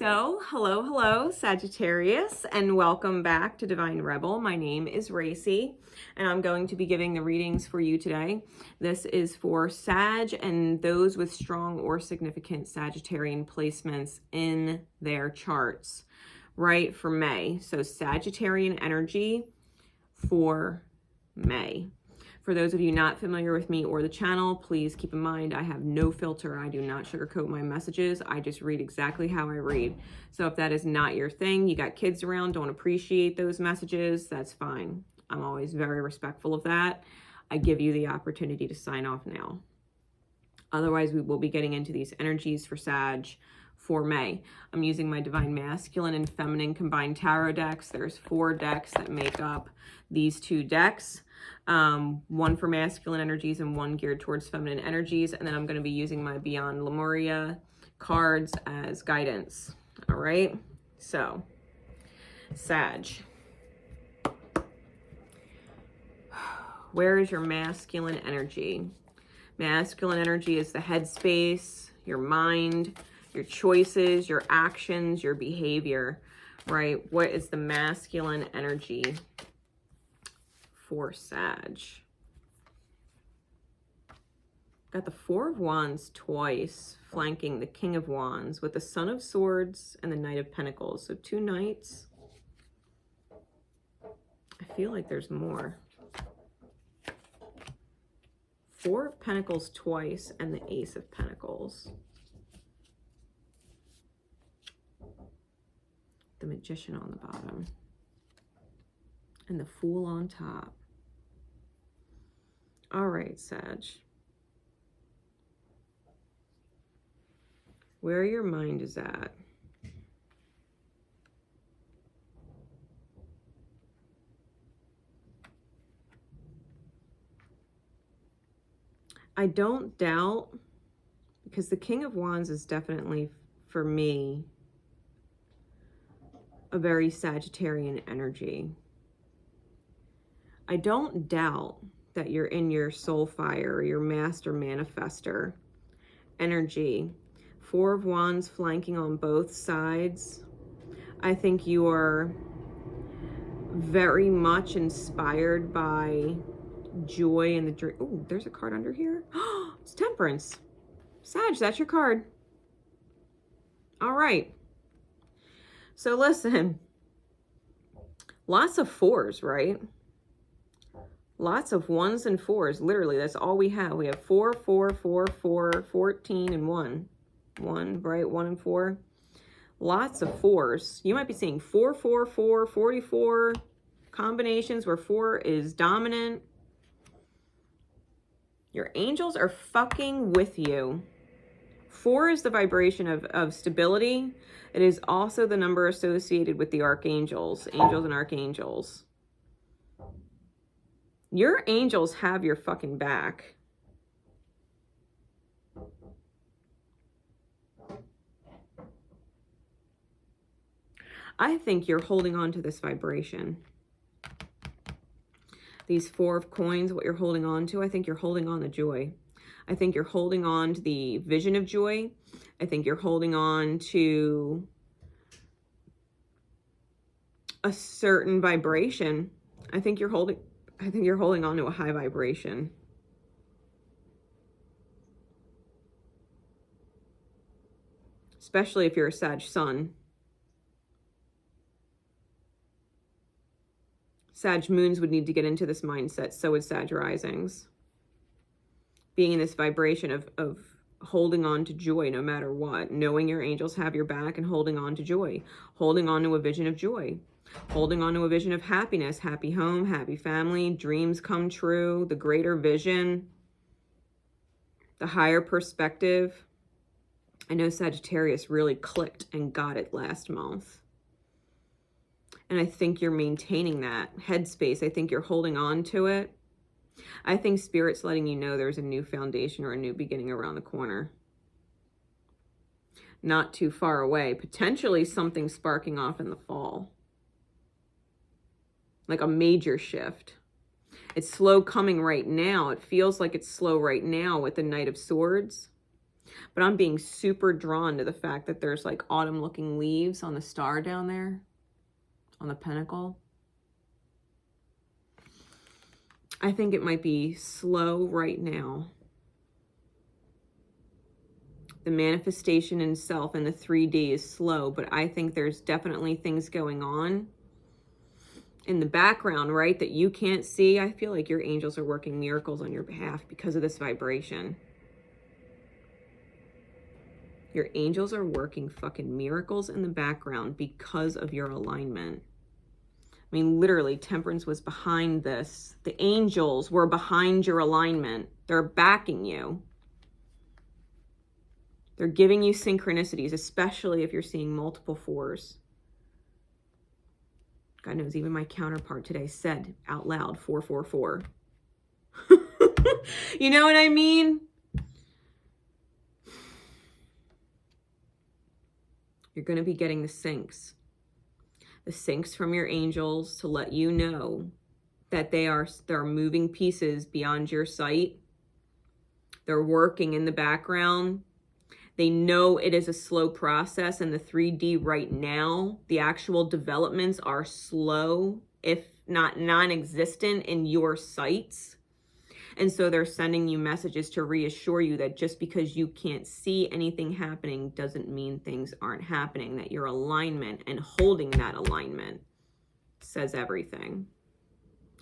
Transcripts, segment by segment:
So, hello, Sagittarius, and welcome back to Divine Rebel. My name is Racy, and I'm going to be giving the readings for you today. This is for Sag and those with strong or significant Sagittarian placements in their charts, right, for May. So, Sagittarian energy for May. For those of you not familiar with me or the channel, please keep in mind I have no filter. I do not sugarcoat my messages. I just read exactly how I read. So if that is not your thing, you got kids around, don't appreciate those messages, that's fine. I'm always very respectful of that. I give you the opportunity to sign off now. Otherwise, we will be getting into these energies for Sag for May. I'm using my Divine Masculine and Feminine combined tarot decks. There's 4 decks that make up these 2 decks. One for masculine energies and one geared towards feminine energies. And then I'm going to be using my Beyond Lemuria cards as guidance. All right. So, Sag. Where is your masculine energy? Masculine energy is the headspace, your mind, your choices, your actions, your behavior, right? What is the masculine energy for Sag? Got the 4 of Wands twice, flanking the King of Wands with the Son of Swords and the Knight of Pentacles. So 2 knights. I feel like there's more. 4 of Pentacles twice and the Ace of Pentacles. The Magician on the bottom. And the Fool on top. All right, Sag. Where your mind is at. I don't doubt, because the King of Wands is definitely, for me, a very Sagittarian energy. I don't doubt that you're in your soul fire, or your master manifester energy. 4 of Wands flanking on both sides. I think you are very much inspired by joy in the dream. Oh, there's a card under here. Oh, it's Temperance. Sag, that's your card. All right. So listen, lots of 4s, right? Lots of 1s and 4s. Literally, that's all we have. We have 4, 4, 4, 4, 14, and 1. 1, right? 1 and 4. Lots of 4s. You might be seeing 4, 4, 4, 44 combinations where 4 is dominant. Your angels are fucking with you. 4 is the vibration of stability. It is also the number associated with the archangels, angels and archangels. Your angels have your fucking back. I think you're holding on to this vibration. These 4 of coins, what you're holding on to, I think you're holding on to joy. I think you're holding on to the vision of joy. I think you're holding on to a certain vibration. I think you're holding on to a high vibration. Especially if you're a Sag sun. Sag moons would need to get into this mindset. So would Sag risings. Being in this vibration of holding on to joy no matter what. Knowing your angels have your back and holding on to joy. Holding on to a vision of joy. Holding on to a vision of happiness. Happy home, happy family, dreams come true, the greater vision, the higher perspective. I know Sagittarius really clicked and got it last month. And I think you're maintaining that headspace. I think you're holding on to it. I think Spirit's letting you know there's a new foundation or a new beginning around the corner. Not too far away. Potentially something sparking off in the fall. Like a major shift. It's slow coming right now. It feels like it's slow right now with the Knight of Swords. But I'm being super drawn to the fact that there's like autumn looking leaves on the star down there, on the pentacle. I think it might be slow right now. The manifestation in self in the 3D is slow, but I think there's definitely things going on in the background, right, that you can't see. I feel like your angels are working miracles on your behalf because of this vibration. Your angels are working fucking miracles in the background because of your alignment. I mean, literally, Temperance was behind this. The angels were behind your alignment. They're backing you. They're giving you synchronicities, especially if you're seeing multiple 4s. God knows, even my counterpart today said out loud, 444. You know what I mean? You're going to be getting the syncs. The syncs from your angels to let you know that there are moving pieces beyond your sight. They're working in the background. They know it is a slow process in the 3D right now. The actual developments are slow, if not non-existent in your sights. And so they're sending you messages to reassure you that just because you can't see anything happening doesn't mean things aren't happening, that your alignment and holding that alignment says everything,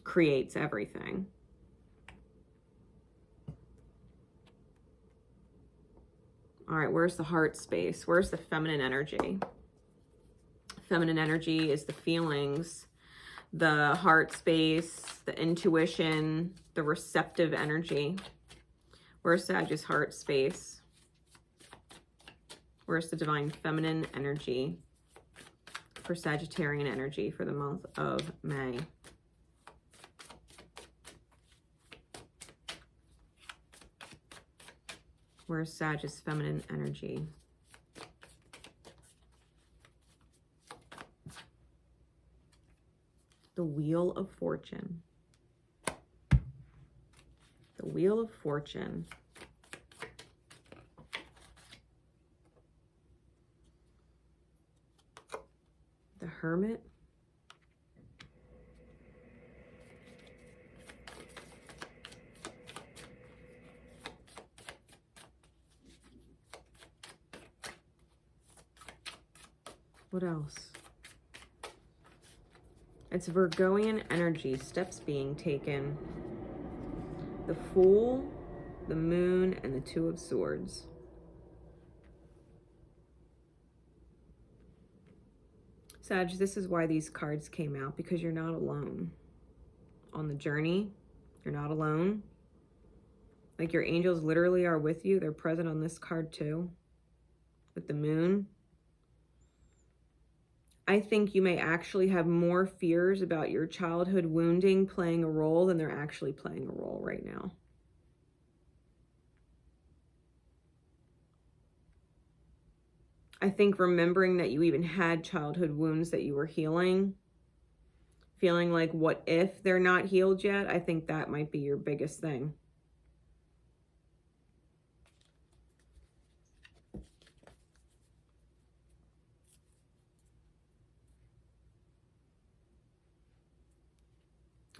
creates everything. All right, where's the heart space? Where's the feminine energy? Feminine energy is the feelings, the heart space, the intuition, the receptive energy. Where's Sagittarius heart space? Where's the divine feminine energy for Sagittarian energy for the month of May? Where's Sagittarius feminine energy? The Wheel of Fortune. The Wheel of Fortune. The Hermit. What else? It's Virgoian energy, steps being taken. The Fool, the Moon, and the Two of Swords. Sag, this is why these cards came out, because you're not alone on the journey. You're not alone. Like, your angels literally are with you. They're present on this card too, with the Moon. I think you may actually have more fears about your childhood wounding playing a role than they're actually playing a role right now. I think remembering that you even had childhood wounds that you were healing, feeling like, what if they're not healed yet? I think that might be your biggest thing.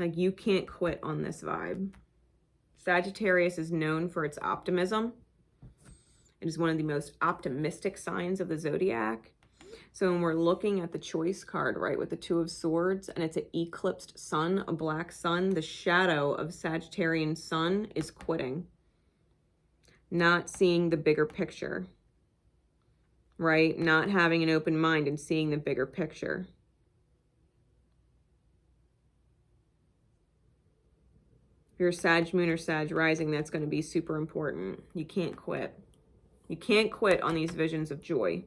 Like, you can't quit on this vibe. Sagittarius is known for its optimism. It is one of the most optimistic signs of the zodiac. So when we're looking at the choice card, right, with the Two of Swords, and it's an eclipsed sun, a black sun, the shadow of Sagittarian sun is quitting. Not seeing the bigger picture, right? Not having an open mind and seeing the bigger picture. If you're a Sag moon or Sag rising, that's going to be super important. You can't quit. You can't quit on these visions of joy.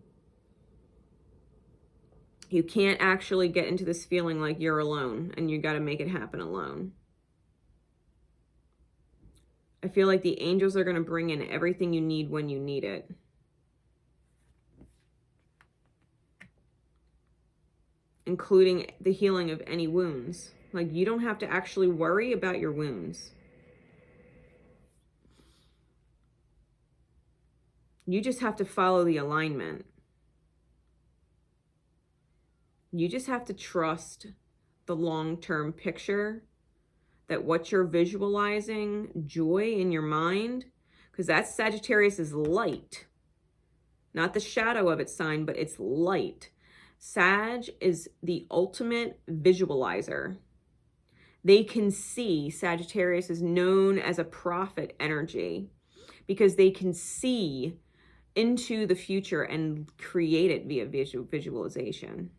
You can't actually get into this feeling like you're alone and you got to make it happen alone. I feel like the angels are going to bring in everything you need when you need it. Including the healing of any wounds. Like, you don't have to actually worry about your wounds. You just have to follow the alignment. You just have to trust the long-term picture, that what you're visualizing, joy in your mind, because that's Sagittarius is light, not the shadow of its sign, but it's light. Sag is the ultimate visualizer. They can see. Sagittarius is known as a prophet energy because they can see into the future and create it via visualization.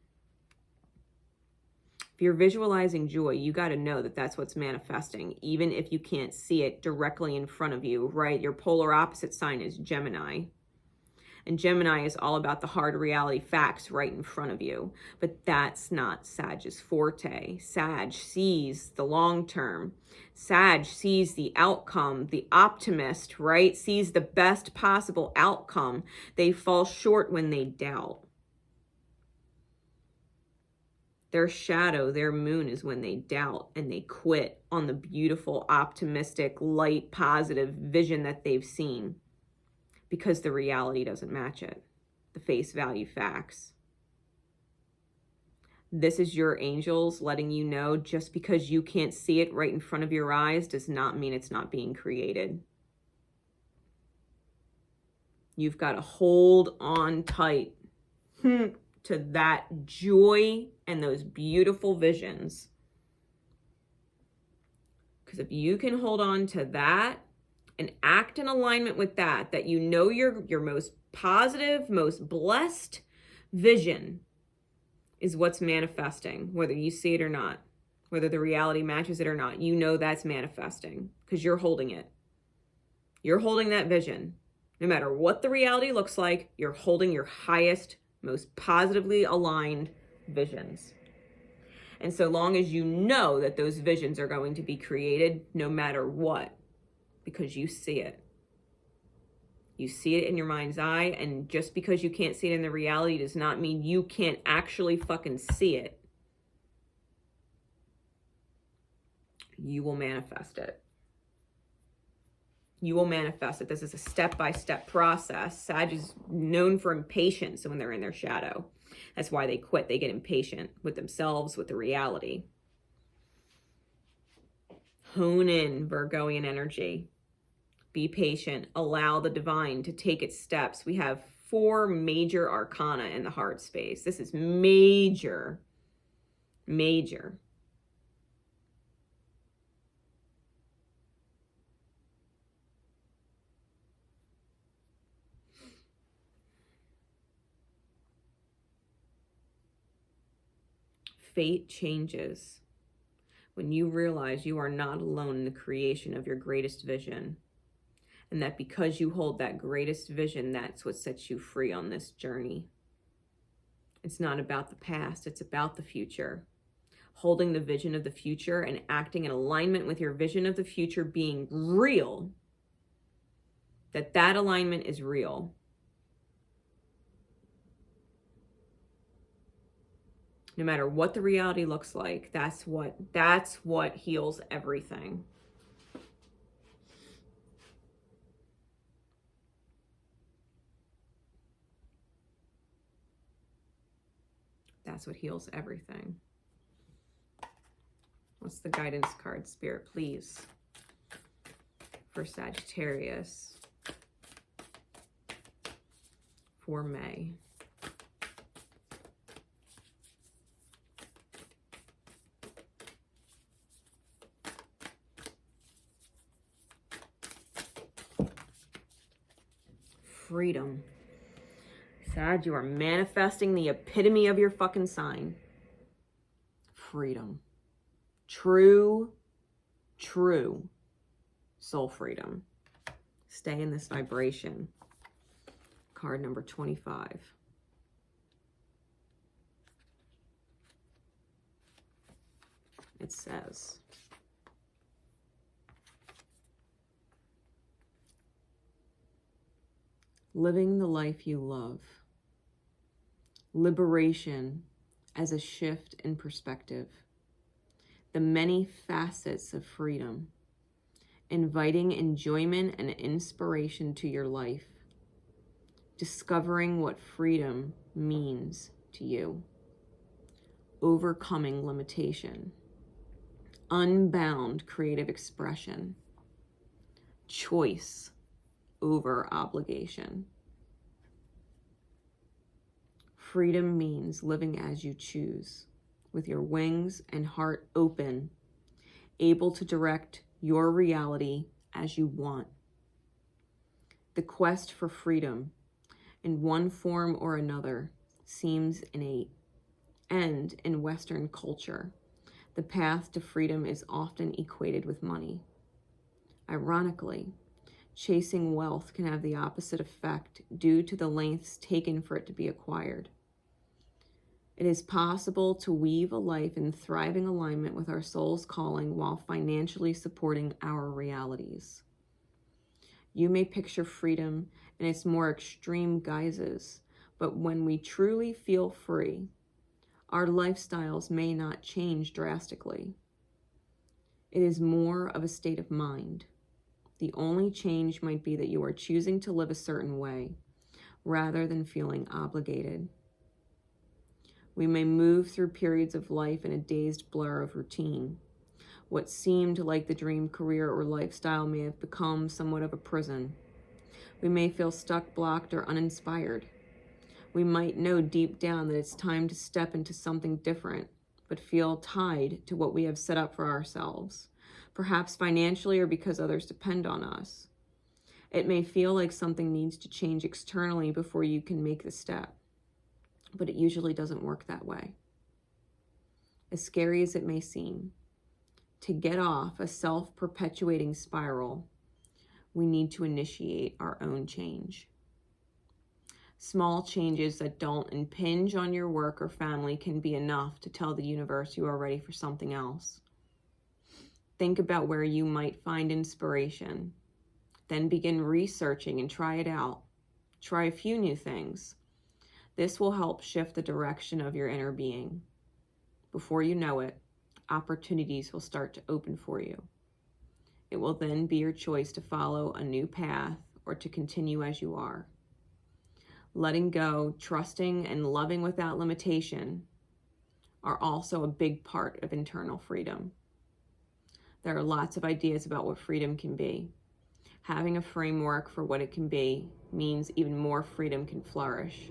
If you're visualizing joy, you got to know that that's what's manifesting, even if you can't see it directly in front of you, right? Your polar opposite sign is Gemini. And Gemini is all about the hard reality facts right in front of you. But that's not Sag's forte. Sag sees the long term. Sag sees the outcome. The optimist, right, sees the best possible outcome. They fall short when they doubt. Their shadow, their moon, is when they doubt and they quit on the beautiful, optimistic, light, positive vision that they've seen, because the reality doesn't match it, the face value facts. This is your angels letting you know, just because you can't see it right in front of your eyes does not mean it's not being created. You've got to hold on tight to that joy and those beautiful visions. Because if you can hold on to that and act in alignment with that, that you know your most positive, most blessed vision is what's manifesting, whether you see it or not, whether the reality matches it or not, you know that's manifesting because you're holding it. You're holding that vision. No matter what the reality looks like, you're holding your highest, most positively aligned visions. And so long as you know that those visions are going to be created no matter what, because you see it. You see it in your mind's eye, and just because you can't see it in the reality does not mean you can't actually fucking see it. You will manifest it. You will manifest it. This is a step-by-step process. Sag is known for impatience when they're in their shadow. That's why they quit. They get impatient with themselves, with the reality. Hone in Virgoian energy. Be patient. Allow the divine to take its steps. We have 4 major arcana in the heart space. This is major. Major. Fate changes when you realize you are not alone in the creation of your greatest vision. And that because you hold that greatest vision, that's what sets you free on this journey. It's not about the past, it's about the future. Holding the vision of the future and acting in alignment with your vision of the future being real. That alignment is real. No matter what the reality looks like, that's what heals everything. That's what heals everything. What's the guidance card, Spirit, please, for Sagittarius for May? Freedom. Sag, you are manifesting the epitome of your fucking sign. Freedom. True soul freedom. Stay in this vibration. Card number 25. It says, living the life you love. Liberation as a shift in perspective. The many facets of freedom. Inviting enjoyment and inspiration to your life. discovering what freedom means to you, overcoming limitation, unbound creative expression, choice over obligation. Freedom means living as you choose, with your wings and heart open, able to direct your reality as you want. The quest for freedom, in one form or another, seems innate. And in Western culture, the path to freedom is often equated with money. Ironically, chasing wealth can have the opposite effect due to the lengths taken for it to be acquired. It is possible to weave a life in thriving alignment with our soul's calling while financially supporting our realities. You may picture freedom in its more extreme guises, but when we truly feel free, our lifestyles may not change drastically. It is more of a state of mind. The only change might be that you are choosing to live a certain way rather than feeling obligated. We may move through periods of life in a dazed blur of routine. What seemed like the dream career or lifestyle may have become somewhat of a prison. We may feel stuck, blocked, or uninspired. We might know deep down that it's time to step into something different, but feel tied to what we have set up for ourselves, perhaps financially or because others depend on us. It may feel like something needs to change externally before you can make the step, but it usually doesn't work that way. As scary as it may seem, to get off a self-perpetuating spiral, we need to initiate our own change. Small changes that don't impinge on your work or family can be enough to tell the universe you are ready for something else. Think about where you might find inspiration. Then begin researching and try it out. Try a few new things. This will help shift the direction of your inner being. Before you know it, opportunities will start to open for you. It will then be your choice to follow a new path or to continue as you are. Letting go, trusting, and loving without limitation are also a big part of internal freedom. There are lots of ideas about what freedom can be. Having a framework for what it can be means even more freedom can flourish.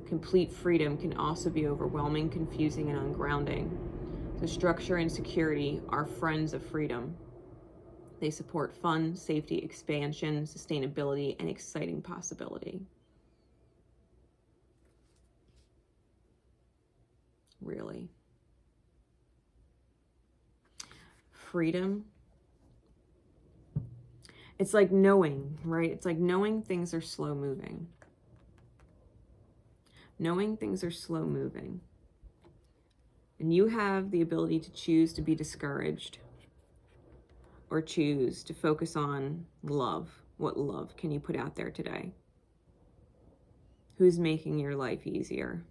Complete freedom can also be overwhelming, confusing, and ungrounding. So structure and security are friends of freedom. They support fun, safety, expansion, sustainability, and exciting possibility. Really. Freedom. It's like knowing, right? It's like knowing things are slow moving. Knowing things are slow moving. And you have the ability to choose to be discouraged or choose to focus on love. What love can you put out there today? Who's making your life easier?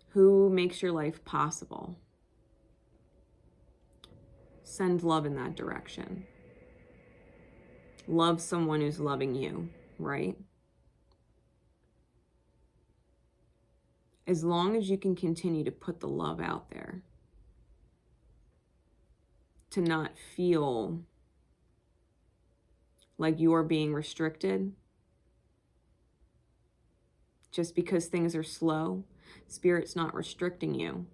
Who makes your life possible? Send love in that direction. Love someone who's loving you, right? As long as you can continue to put the love out there, to not feel like you're being restricted just because things are slow. Spirit's not restricting you.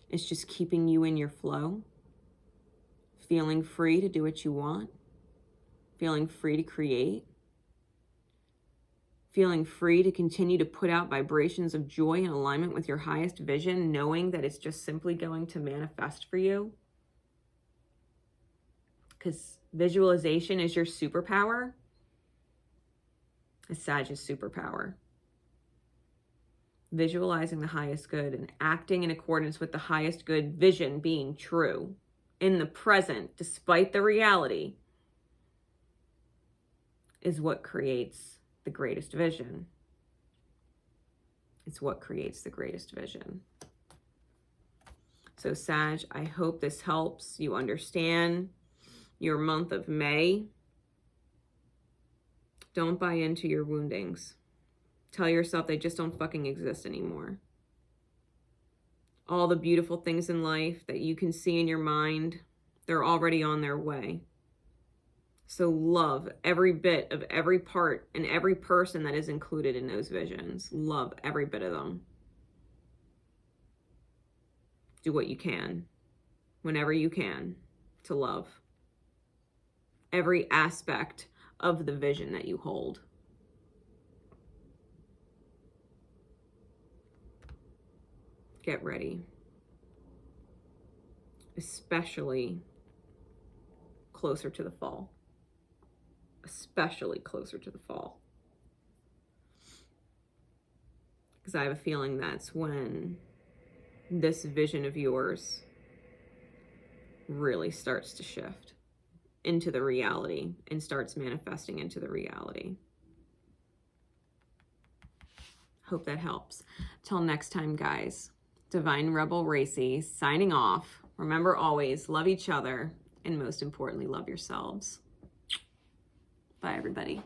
It's just keeping you in your flow, feeling free to do what you want, feeling free to create, feeling free to continue to put out vibrations of joy in alignment with your highest vision, knowing that it's just simply going to manifest for you. Because visualization is your superpower. It's Sag's superpower. Visualizing the highest good and acting in accordance with the highest good vision being true in the present, despite the reality, is what creates the greatest vision. It's what creates the greatest vision. So Sag, I hope this helps you understand your month of May. Don't buy into your woundings. Tell yourself they just don't fucking exist anymore. All the beautiful things in life that you can see in your mind, they're already on their way. So love every bit of every part and every person that is included in those visions. Love every bit of them. Do what you can, whenever you can, to love every aspect of the vision that you hold. Get ready. Especially closer to the fall. Especially closer to the fall. Because I have a feeling that's when this vision of yours really starts to shift into the reality and starts manifesting into the reality. Hope that helps. Till next time, guys. Divine Rebel Racy signing off. Remember always, love each other, and most importantly, love yourselves. Bye, everybody.